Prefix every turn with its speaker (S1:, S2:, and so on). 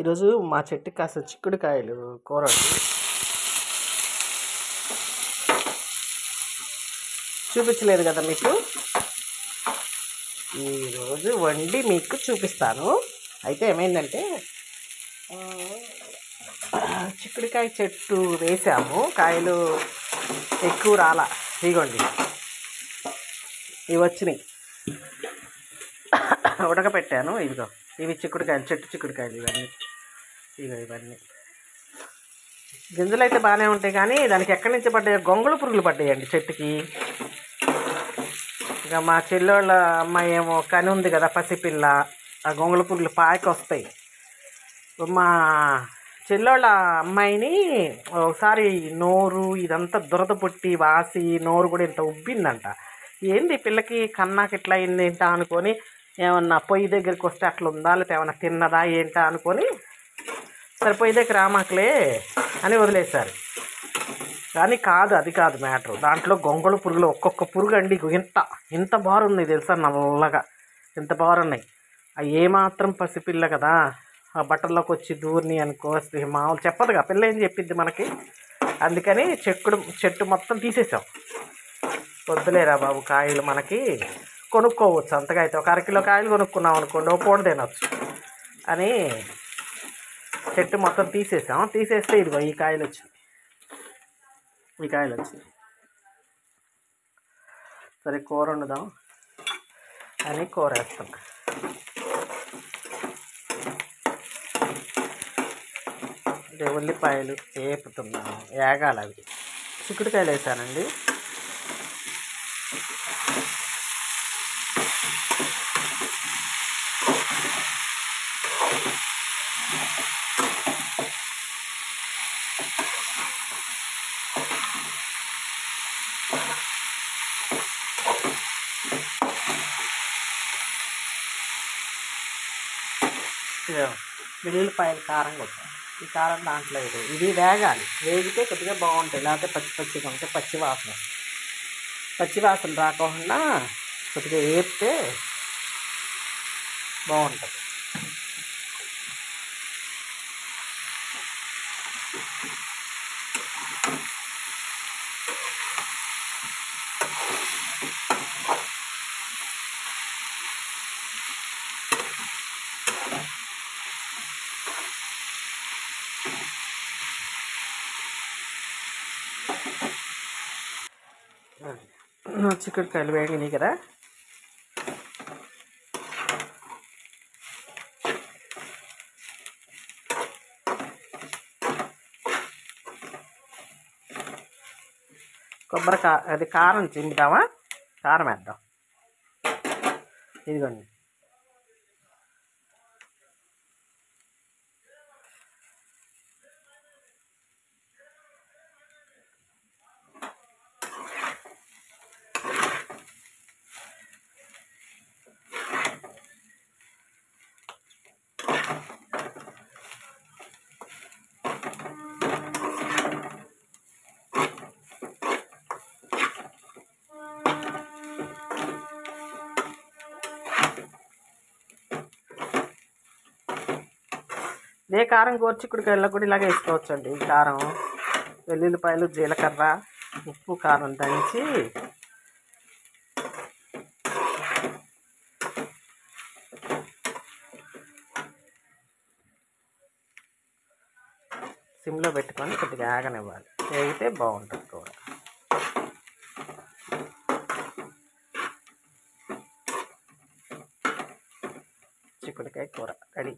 S1: ఈరోజు మా చెట్టుకి కాస్త చిక్కుడుకాయలు కూర చూపించలేదు కదా మీకు. ఈరోజు వండి మీకు చూపిస్తాను. అయితే ఏమైందంటే చిక్కుడుకాయ చెట్టు వేసాము, కాయలు ఎక్కువ రాలా. ఇదిగోండి ఇవి వచ్చినాయి, ఉడకపెట్టాను. ఇదిగో ఇవి చిక్కుడుకాయలు, చెట్టు చిక్కుడుకాయలు ఇవన్నీ గింజలు అయితే బాగానే ఉంటాయి, కానీ దానికి ఎక్కడి నుంచి పడ్డాయి, గొంగళ పురుగులు పడ్డాయండి చెట్టుకి. ఇక మా చెల్లెళ్ళ అమ్మాయి ఏమో కని ఉంది కదా, పసిపిల్ల, ఆ గొంగళ పురుగులు పాకి వస్తాయి. మా చెల్లెళ్ళ అమ్మాయిని ఒకసారి నోరు ఇదంతా దురద పుట్టి వాసి నోరు కూడా ఇంత ఉబ్బిందంట. ఏంది పిల్లకి కన్నాకి ఇట్లా అయింది ఏంటా అనుకొని, ఏమన్నా పొయ్యి దగ్గరికి వస్తే అట్లా ఉందా, లేకపోతే ఏమన్నా తిన్నదా ఏంటా అనుకొని, సరే పొయ్యి దగ్గర రామాకలే అని వదిలేశారు. కానీ కాదు, అది కాదు మ్యాటర్. దాంట్లో గొంగళ పురుగులు ఒక్కొక్క పురుగు అండి ఇంత బారున్నాయి తెలుసా, నల్లగా ఇంత బారున్నాయి. అవి ఏమాత్రం పసిపిల్ల కదా, ఆ బట్టల్లోకి వచ్చి దూరిని అనుకో, మామూలు చెప్పదుగా పిల్ల, ఏం చెప్పిద్ది మనకి. అందుకని చెట్టు మొత్తం తీసేసాం. వద్దులేరా బాబు, కాయలు మనకి కొనుక్కోవచ్చు అంతగా అయితే. ఒక అరకిలో కాయలు కొనుక్కున్నాం అనుకోండి, ఓ పూట తినవచ్చు అని చెట్టు మొత్తం తీసేసాం. తీసేస్తే ఇదిగో ఈ కాయలు వచ్చినాయి. సరే కూర వండుదాం అని కూర వేస్తాం. ఉల్లిపాయలు వేపుతున్నాను, వేగాలి. అవి చిక్కుడుకాయలు వేసానండి. వెల్లుల్లిపాయలు కారం కొట్టాను. ఈ కారం దాంట్లో ఇది వేగాలి. వేగితే కొద్దిగా బాగుంటాయి, లేకపోతే పచ్చిగా ఉంటే పచ్చివాసన రాకుండా కొద్దిగా వేపితే బాగుంటుంది. చిక్కుడుకాయలు వేగినాయి కదా, అది కారం చింపుదామా, కారం వేద్దాం. ఇదిగోండి ఇదే కారం గోరుచిక్కుడుకాయల్లో కూడా ఇలాగే వేసుకోవచ్చు అండి. ఈ కారం, వెల్లుల్లిపాయలు, జీలకర్ర, ఉప్పు, కారం దంచి సిమ్లో పెట్టుకొని కొద్దిగా ఆగనివ్వాలి. వేగితే బాగుంటుంది కూర. చిక్కుడుకాయ కూర రెడీ.